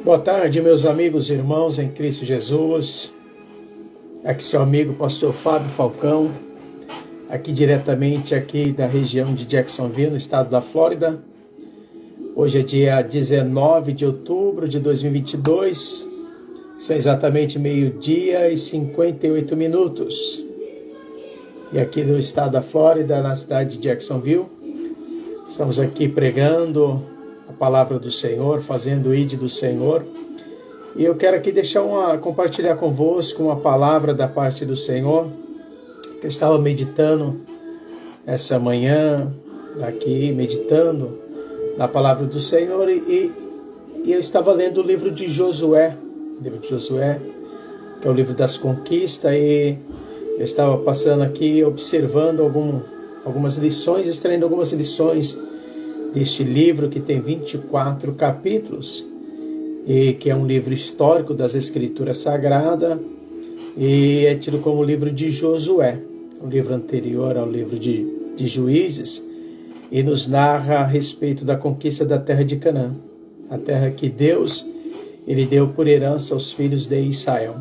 Boa tarde, meus amigos e irmãos em Cristo Jesus. Aqui seu amigo pastor Fábio Falcão, aqui diretamente da região de Jacksonville, no estado da Flórida. Hoje é dia 19 de outubro de 2022, são exatamente 12h e 58 minutos. E aqui no estado da Flórida, na cidade de Jacksonville, estamos aqui pregando a palavra do Senhor, fazendo o ID do Senhor. E eu quero aqui compartilhar convosco uma palavra da parte do Senhor, que eu estava meditando essa manhã, aqui meditando na palavra do Senhor, e eu estava lendo o livro de Josué, que é o livro das conquistas, e eu estava passando aqui, observando algumas lições, extraindo algumas lições deste livro que tem 24 capítulos, e que é um livro histórico das Escrituras Sagradas, e é tido como o livro de Josué, um livro anterior ao livro de Juízes, e nos narra a respeito da conquista da terra de Canaã, a terra que Deus ele deu por herança aos filhos de Israel.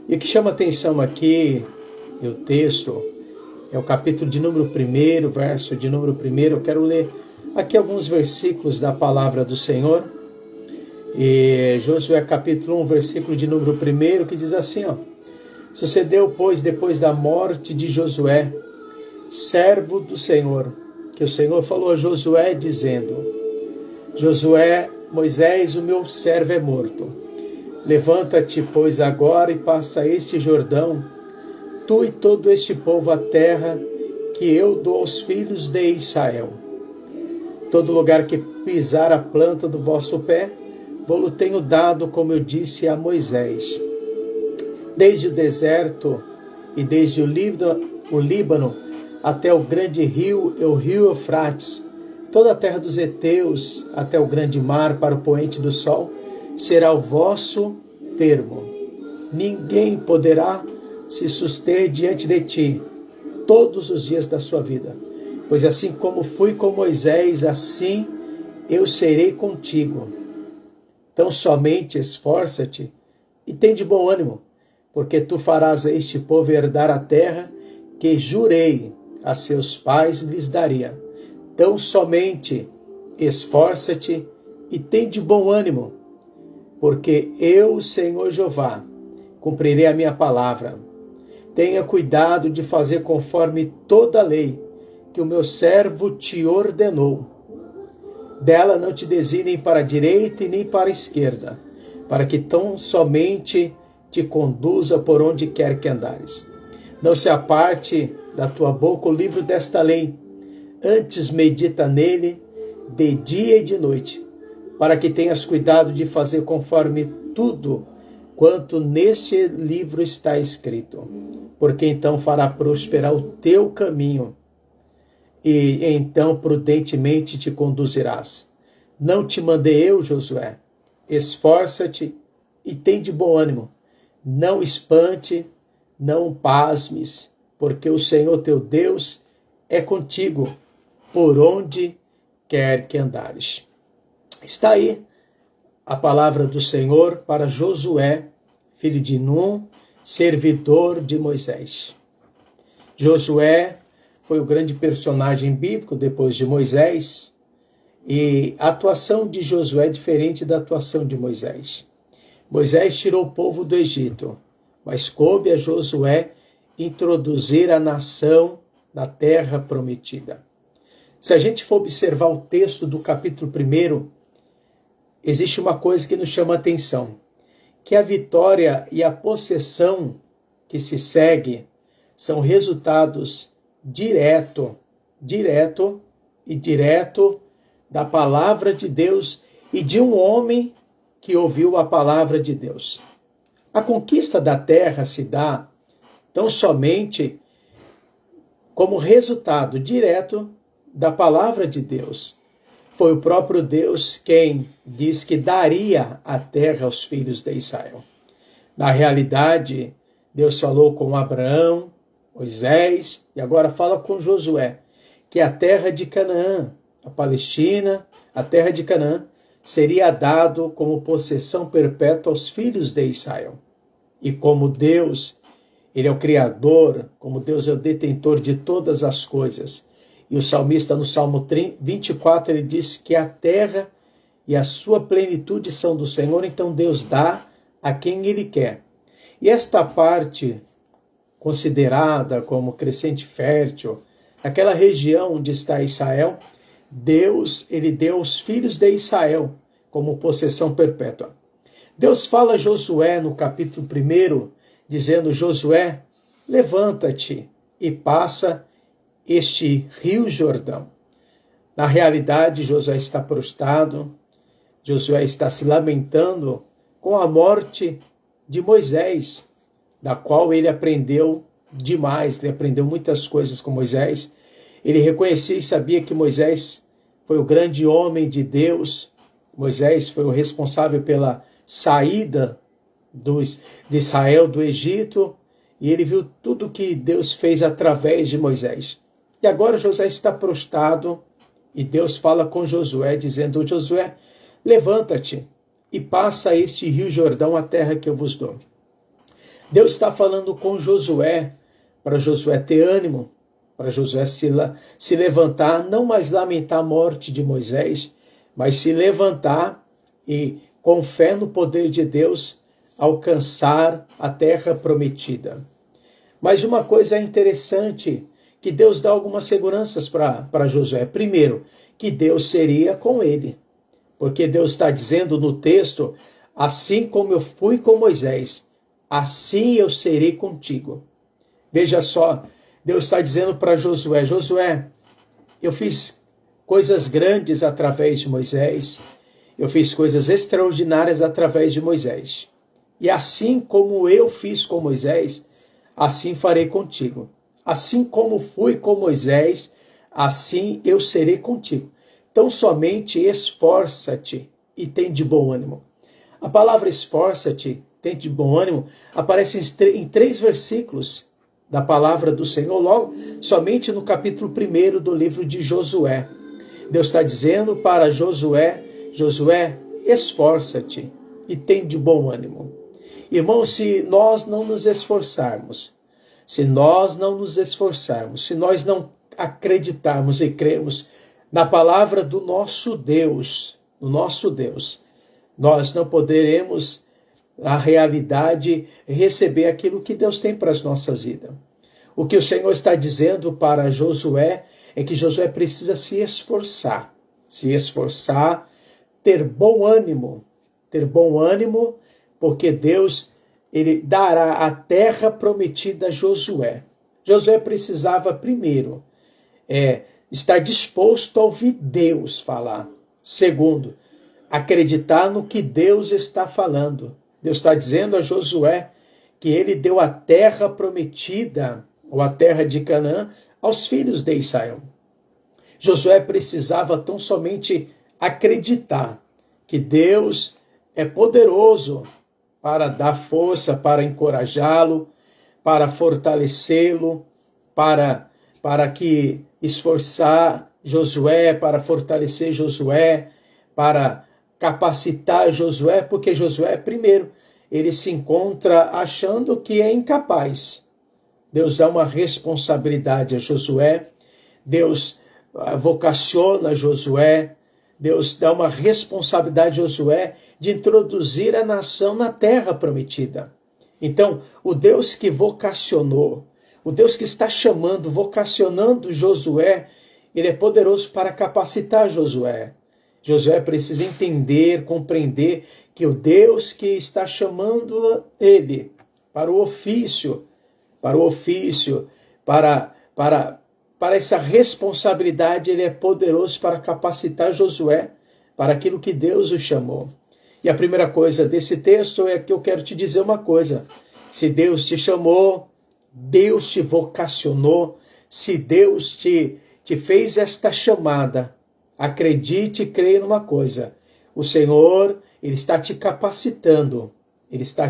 E o que chama atenção aqui, o texto, é o capítulo de número 1, verso de número 1. Eu quero ler aqui alguns versículos da palavra do Senhor. E Josué capítulo 1, versículo de número 1, que diz assim, Sucedeu, pois, depois da morte de Josué, servo do Senhor, que o Senhor falou a Josué, dizendo, Josué, Moisés, o meu servo é morto. Levanta-te, pois, agora e passa este Jordão, tu e todo este povo, a terra que eu dou aos filhos de Israel. Todo lugar que pisar a planta do vosso pé, vou-lo tenho dado, como eu disse a Moisés. Desde o deserto e desde o Líbano até o grande rio, o rio Eufrates, toda a terra dos heteus até o grande mar para o poente do sol, será o vosso termo. Ninguém poderá se suster diante de ti todos os dias da sua vida. Pois assim como fui com Moisés, assim eu serei contigo. Então somente esforça-te e tem de bom ânimo, porque tu farás a este povo herdar a terra que jurei a seus pais lhes daria. Então somente esforça-te e tem de bom ânimo, porque eu, o Senhor Jeová, cumprirei a minha palavra. Tenha cuidado de fazer conforme toda a lei que o meu servo te ordenou. Dela não te desvie nem para a direita e nem para a esquerda, para que tão somente te conduza por onde quer que andares. Não se aparte da tua boca o livro desta lei, antes medita nele de dia e de noite, para que tenhas cuidado de fazer conforme tudo quanto neste livro está escrito, porque então fará prosperar o teu caminho, e então prudentemente te conduzirás. Não te mandei eu, Josué? Esforça-te e tem de bom ânimo. Não espante, não pasmes, porque o Senhor teu Deus é contigo, por onde quer que andares. Está aí a palavra do Senhor para Josué, filho de Num, servidor de Moisés. Josué foi o grande personagem bíblico depois de Moisés, e a atuação de Josué é diferente da atuação de Moisés. Moisés tirou o povo do Egito, mas coube a Josué introduzir a nação na terra prometida. Se a gente for observar o texto do capítulo 1, existe uma coisa que nos chama a atenção, que a vitória e a possessão que se segue são resultados direto da palavra de Deus e de um homem que ouviu a palavra de Deus. A conquista da terra se dá tão somente como resultado direto da palavra de Deus. Foi o próprio Deus quem diz que daria a terra aos filhos de Israel. Na realidade, Deus falou com Abraão, Moisés, e agora fala com Josué, que a terra de Canaã, a Palestina, a terra de Canaã, seria dado como possessão perpétua aos filhos de Israel. E como Deus, ele é o Criador, como Deus é o detentor de todas as coisas. E o salmista, no Salmo 24, ele diz que a terra e a sua plenitude são do Senhor, então Deus dá a quem ele quer. E esta parte, considerada como crescente fértil, aquela região onde está Israel, Deus, ele deu aos filhos de Israel como possessão perpétua. Deus fala a Josué no capítulo 1, dizendo: Josué, levanta-te e passa este rio Jordão. Na realidade, Josué está prostrado, Josué está se lamentando com a morte de Moisés, da qual ele aprendeu demais, ele aprendeu muitas coisas com Moisés. Ele reconhecia e sabia que Moisés foi o grande homem de Deus. Moisés foi o responsável pela saída de Israel do Egito, e ele viu tudo que Deus fez através de Moisés. E agora Josué está prostrado, e Deus fala com Josué, dizendo: Josué, levanta-te e passa este rio Jordão, a terra que eu vos dou. Deus está falando com Josué, para Josué ter ânimo, para Josué se levantar, não mais lamentar a morte de Moisés, mas se levantar e, com fé no poder de Deus, alcançar a terra prometida. Mas uma coisa interessante, que Deus dá algumas seguranças para Josué. Primeiro, que Deus seria com ele. Porque Deus está dizendo no texto: assim como eu fui com Moisés, assim eu serei contigo. Veja só, Deus está dizendo para Josué: Josué, eu fiz coisas grandes através de Moisés, eu fiz coisas extraordinárias através de Moisés. E assim como eu fiz com Moisés, assim farei contigo. Assim como fui com Moisés, assim eu serei contigo. Então somente esforça-te e tem de bom ânimo. A palavra esforça-te, tem de bom ânimo, aparece em 3 versículos da palavra do Senhor, logo somente no capítulo 1 do livro de Josué. Deus está dizendo para Josué: Josué, esforça-te e tem de bom ânimo. Irmão, se nós não nos esforçarmos, se nós não acreditarmos e crermos na palavra do nosso Deus, nós não poderemos, na realidade, receber aquilo que Deus tem para as nossas vidas. O que o Senhor está dizendo para Josué é que Josué precisa se esforçar, ter bom ânimo, porque Deus, ele dará a terra prometida a Josué. Josué precisava primeiro estar disposto a ouvir Deus falar. Segundo, acreditar no que Deus está falando. Deus está dizendo a Josué que ele deu a terra prometida, ou a terra de Canaã, aos filhos de Israel. Josué precisava tão somente acreditar que Deus é poderoso para dar força, para encorajá-lo, para fortalecê-lo, para que esforçar Josué, para fortalecer Josué, para capacitar Josué, porque Josué, primeiro, ele se encontra achando que é incapaz. Deus dá uma responsabilidade a Josué, Deus vocaciona Josué, Deus dá uma responsabilidade a Josué de introduzir a nação na terra prometida. Então, o Deus que vocacionou, o Deus que está chamando, vocacionando Josué, ele é poderoso para capacitar Josué. Josué precisa entender, compreender que o Deus que está chamando ele para o ofício, para essa responsabilidade, ele é poderoso para capacitar Josué para aquilo que Deus o chamou. E a primeira coisa desse texto é que eu quero te dizer uma coisa: se Deus te chamou, Deus te vocacionou, se Deus te fez esta chamada, acredite e creia numa coisa: o Senhor, ele está te capacitando, está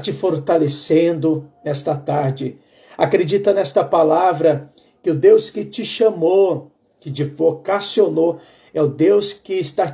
te fortalecendo nesta tarde. Acredita nesta palavra, que o Deus que te chamou, que te vocacionou, é o Deus que está